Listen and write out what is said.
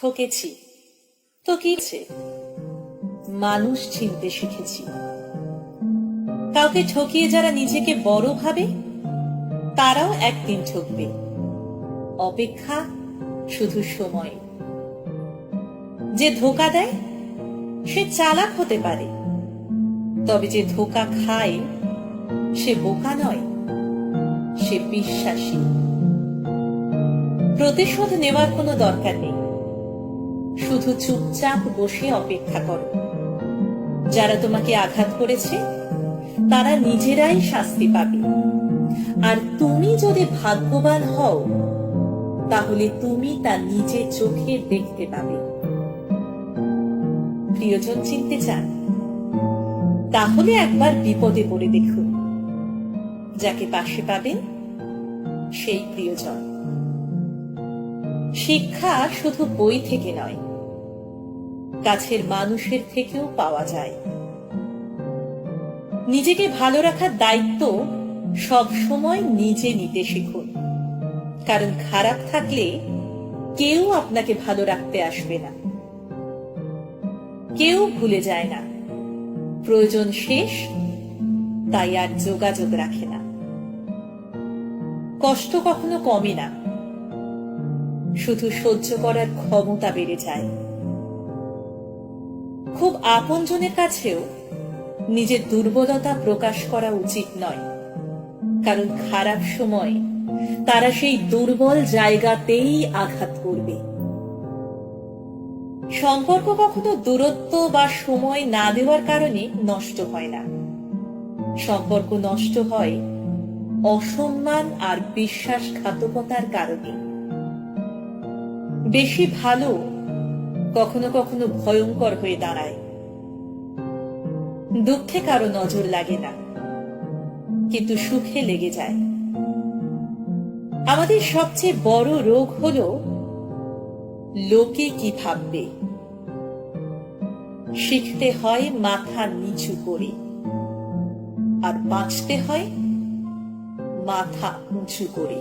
ঠকেছি তো কিছে, মানুষ চিনতে শিখেছি। কাউকে ঠকিয়ে যারা নিজেকে বড় ভাবে তারাও একদিন ঠকবে। অপেক্ষা শুধু সময়। যে ধোঁকা দেয় সে চালাক হতে পারে, তবে যে ধোঁকা খায় সে বোকা নয়, সে বিশ্বাসী। প্রতিশোধ নেওয়ার কোনো দরকার নেই, শুধু চুপচাপ বসে অপেক্ষা করো। যারা তোমাকে আঘাত করেছে তারা নিজেরাই শাস্তি পাবে। আর তুমি যদি ভাগ্যবান হও তাহলে তুমি তা নিজে চোখে দেখতে পাবে। প্রিয়জন চিনতে চান? তাহলে একবার বিপদে পড়ে দেখুন, যাকে পাশে পাবেন সেই প্রিয়জন। শিক্ষা শুধু বই থেকে নয়, কাছের মানুষের থেকেও পাওয়া যায়। নিজেকে ভালো রাখার দায়িত্ব সব সময় নিজে নিতে শিখুন, কারণ খারাপ থাকলে কেউ আপনাকে ভালো রাখতে আসবে না। কেউ ভুলে যায় না, প্রয়োজন শেষ তাই আর যোগাযোগ রাখে না। কষ্ট কখনো কমে না, শুধু সহ্য করার ক্ষমতা বেড়ে যায়। খুব আপনজনের কাছেও নিজের দুর্বলতা প্রকাশ করা উচিত নয়, কারণ খারাপ সময় তারা সেই দুর্বল জায়গাতেই আঘাত করবে। সম্পর্ক কখনো দূরত্ব বা সময় না দেওয়ার কারণে নষ্ট হয় না। সম্পর্ক নষ্ট হয় অসম্মান আর বিশ্বাসঘাতকতার কারণে। বেশি ভালো কখনো কখনো ভয়ঙ্কর হয়ে দাঁড়ায়। দুঃখে কারো নজর লাগে না, কিন্তু সুখে লেগে যায়। আমাদের সবচেয়ে বড় রোগ হলো লোকে কি ভাববে। শিখতে হয় মাথা নিচু করে, আর বাঁচতে হয় মাথা উঁচু করে।